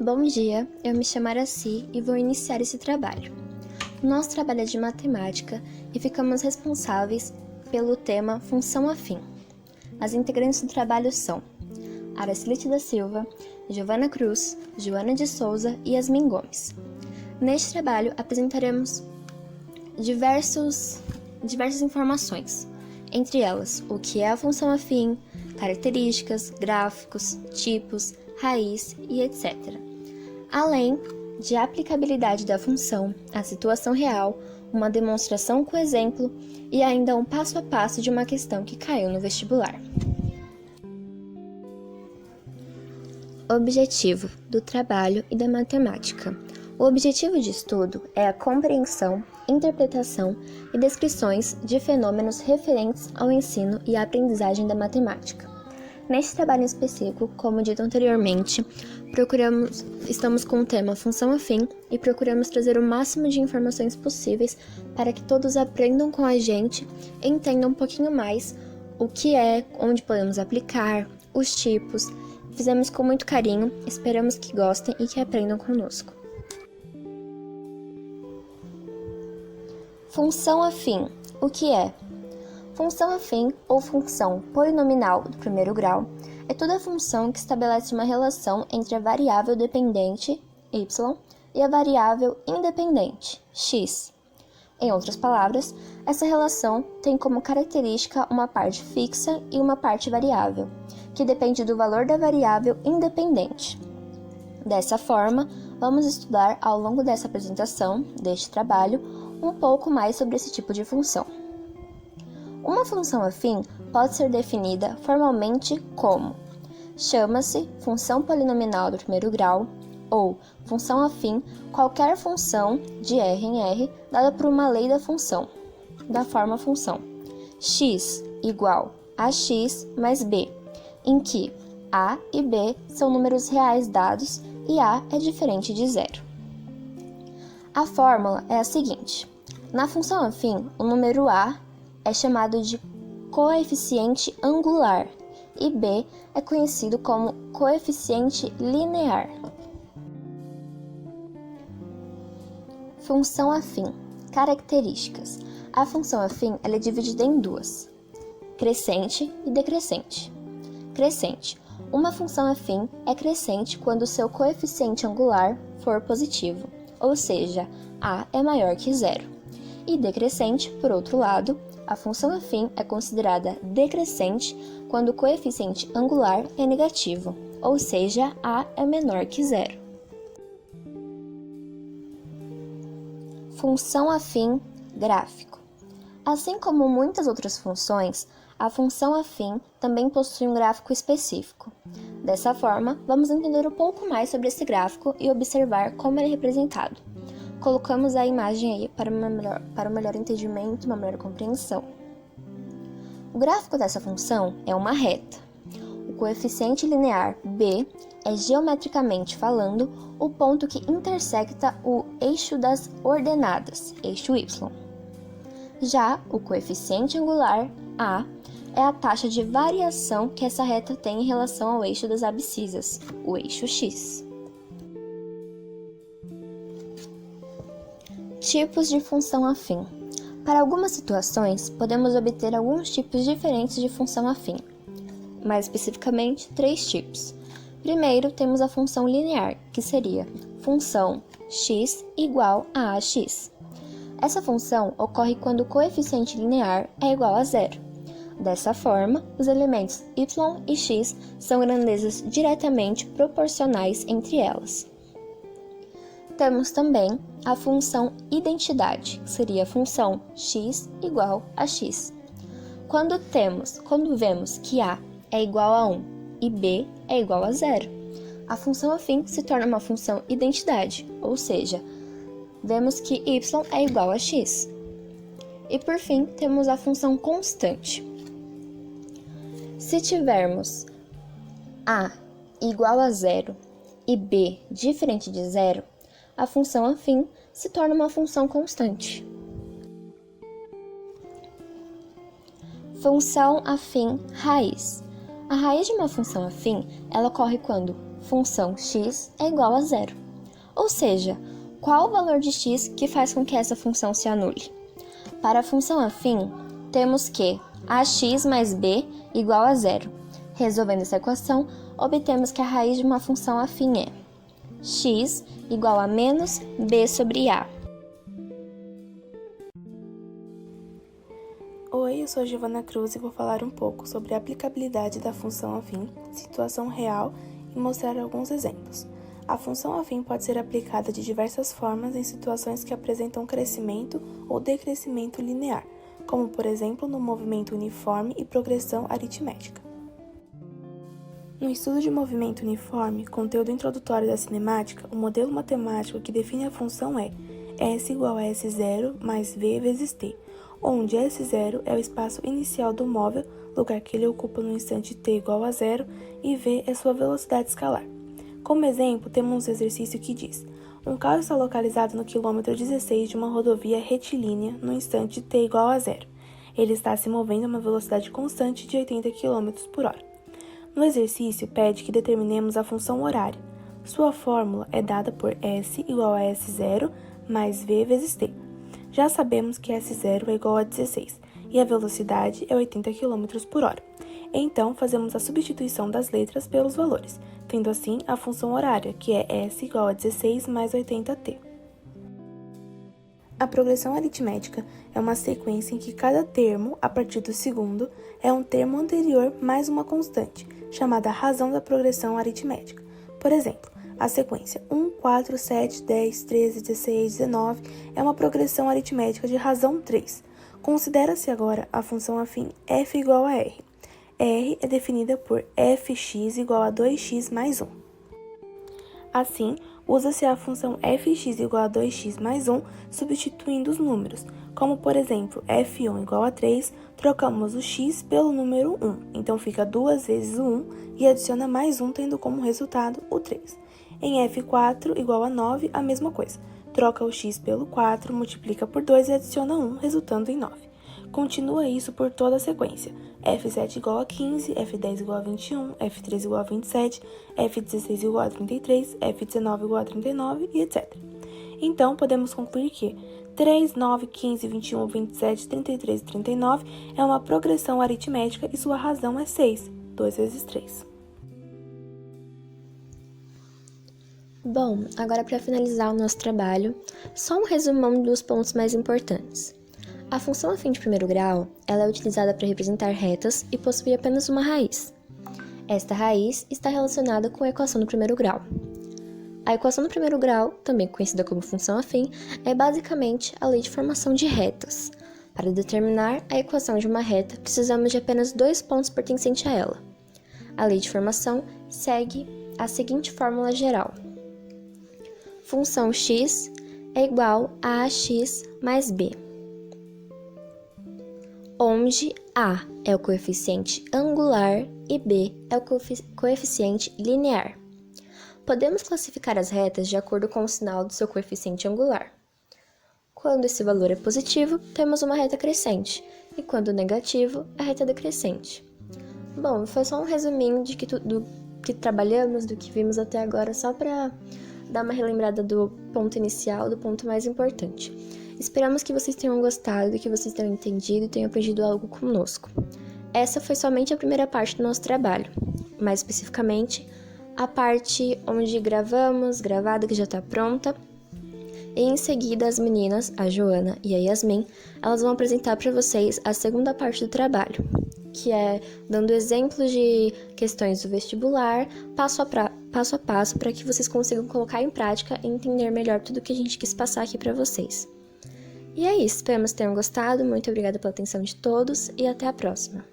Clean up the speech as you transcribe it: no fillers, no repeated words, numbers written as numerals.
Bom dia, eu me chamo Araci e vou iniciar esse trabalho. O nosso trabalho é de matemática e ficamos responsáveis pelo tema função afim. As integrantes do trabalho são Aracilete da Silva, Giovana Cruz, Joana de Souza e Yasmin Gomes. Neste trabalho apresentaremos diversas informações, entre elas o que é a função afim, características, gráficos, tipos, raiz e etc. Além de aplicabilidade da função, a situação real, uma demonstração com exemplo e ainda um passo a passo de uma questão que caiu no vestibular. Objetivo do trabalho e da matemática. O objetivo de estudo é a compreensão, interpretação e descrições de fenômenos referentes ao ensino e à aprendizagem da matemática. Neste trabalho específico, como dito anteriormente, estamos com o tema função afim e procuramos trazer o máximo de informações possíveis para que todos aprendam com a gente e entendam um pouquinho mais o que é, onde podemos aplicar, os tipos. Fizemos com muito carinho, esperamos que gostem e que aprendam conosco. Função afim. O que é? Função afim, ou função polinomial do primeiro grau, é toda função que estabelece uma relação entre a variável dependente, y, e a variável independente, x. Em outras palavras, essa relação tem como característica uma parte fixa e uma parte variável, que depende do valor da variável independente. Dessa forma, vamos estudar ao longo dessa apresentação, deste trabalho, um pouco mais sobre esse tipo de função. Uma função afim pode ser definida formalmente como: chama-se função polinomial do primeiro grau, ou função afim qualquer função de R em R dada por uma lei da função, da forma função x igual a x mais b, em que a e b são números reais dados e a é diferente de zero. A fórmula é a seguinte: na função afim, o número a é chamado de coeficiente angular e b é conhecido como coeficiente linear. Função afim. Características. A função afim ela é dividida em duas: crescente e decrescente. Crescente. Uma função afim é crescente quando seu coeficiente angular for positivo, ou seja, a é maior que zero. E decrescente, por outro lado, a função afim é considerada decrescente quando o coeficiente angular é negativo, ou seja, a é menor que zero. Função afim gráfico. Assim como muitas outras funções, a função afim também possui um gráfico específico. Dessa forma, vamos entender um pouco mais sobre esse gráfico e observar como ele é representado. Colocamos a imagem aí para um melhor entendimento, uma melhor compreensão. O gráfico dessa função é uma reta. O coeficiente linear b é, geometricamente falando, o ponto que intersecta o eixo das ordenadas, eixo y. Já o coeficiente angular a é a taxa de variação que essa reta tem em relação ao eixo das abscissas, o eixo x. Tipos de função afim. Para algumas situações, podemos obter alguns tipos diferentes de função afim. Mais especificamente, 3 tipos. Primeiro, temos a função linear, que seria função x igual a ax. Essa função ocorre quando o coeficiente linear é igual a zero. Dessa forma, os elementos y e x são grandezas diretamente proporcionais entre elas. Temos também a função identidade, que seria a função x igual a x. Quando vemos que a é igual a 1 e b é igual a 0, a função afim se torna uma função identidade, ou seja, vemos que y é igual a x. E por fim, temos a função constante. Se tivermos a igual a 0 e b diferente de 0, a função afim se torna uma função constante. Função afim raiz. A raiz de uma função afim, ela ocorre quando função x é igual a zero. Ou seja, qual o valor de x que faz com que essa função se anule? Para a função afim, temos que ax mais b igual a zero. Resolvendo essa equação, obtemos que a raiz de uma função afim é x igual a menos b sobre a. Oi, eu sou a Giovana Cruz e vou falar um pouco sobre a aplicabilidade da função afim, situação real e mostrar alguns exemplos. A função afim pode ser aplicada de diversas formas em situações que apresentam crescimento ou decrescimento linear, como por exemplo no movimento uniforme e progressão aritmética. No estudo de movimento uniforme, conteúdo introdutório da cinemática, o modelo matemático que define a função é S igual a S0 mais V vezes t, onde S0 é o espaço inicial do móvel, lugar que ele ocupa no instante t igual a zero, e V é sua velocidade escalar. Como exemplo, temos um exercício que diz: um carro está localizado no quilômetro 16 de uma rodovia retilínea no instante t igual a zero. Ele está se movendo a uma velocidade constante de 80 km por hora. No exercício, pede que determinemos a função horária. Sua fórmula é dada por S igual a S0 mais V vezes t. Já sabemos que S0 é igual a 16 e a velocidade é 80 km por hora. Então, fazemos a substituição das letras pelos valores, tendo assim a função horária, que é S igual a 16 mais 80t. A progressão aritmética é uma sequência em que cada termo, a partir do segundo, é um termo anterior mais uma constante, chamada razão da progressão aritmética. Por exemplo, a sequência 1, 4, 7, 10, 13, 16, 19 é uma progressão aritmética de razão 3. Considera-se agora a função afim f igual a r. R é definida por fx igual a 2x mais 1. Assim, usa-se a função fx igual a 2x mais 1 substituindo os números, como por exemplo, f1 igual a 3, trocamos o x pelo número 1, então fica 2 vezes o 1 e adiciona mais 1 tendo como resultado o 3. Em f4 igual a 9, a mesma coisa, troca o x pelo 4, multiplica por 2 e adiciona 1, resultando em 9. Continua isso por toda a sequência, f7 igual a 15, f10 igual a 21, f13 igual a 27, f16 igual a 33, f19 igual a 39 e etc. Então, podemos concluir que 3, 9, 15, 21, 27, 33 e 39 é uma progressão aritmética e sua razão é 6, 2 vezes 3. Bom, agora para finalizar o nosso trabalho, só um resumão dos pontos mais importantes. A função afim de primeiro grau, ela é utilizada para representar retas e possui apenas uma raiz. Esta raiz está relacionada com a equação do primeiro grau. A equação do primeiro grau, também conhecida como função afim, é basicamente a lei de formação de retas. Para determinar a equação de uma reta, precisamos de apenas dois pontos pertencentes a ela. A lei de formação segue a seguinte fórmula geral: função x é igual a ax mais b, onde a é o coeficiente angular e b é o coeficiente linear. Podemos classificar as retas de acordo com o sinal do seu coeficiente angular. Quando esse valor é positivo, temos uma reta crescente, e quando negativo, a reta decrescente. Bom, foi só um resuminho do que trabalhamos, do que vimos até agora, só para dar uma relembrada do ponto inicial, do ponto mais importante. Esperamos que vocês tenham gostado, que vocês tenham entendido e tenham aprendido algo conosco. Essa foi somente a primeira parte do nosso trabalho, mais especificamente a parte onde gravada que já está pronta, e em seguida as meninas, a Joana e a Yasmin, elas vão apresentar para vocês a segunda parte do trabalho, que é dando exemplos de questões do vestibular, passo a passo, para que vocês consigam colocar em prática e entender melhor tudo que a gente quis passar aqui para vocês. E é isso, esperamos que tenham gostado, muito obrigada pela atenção de todos e até a próxima!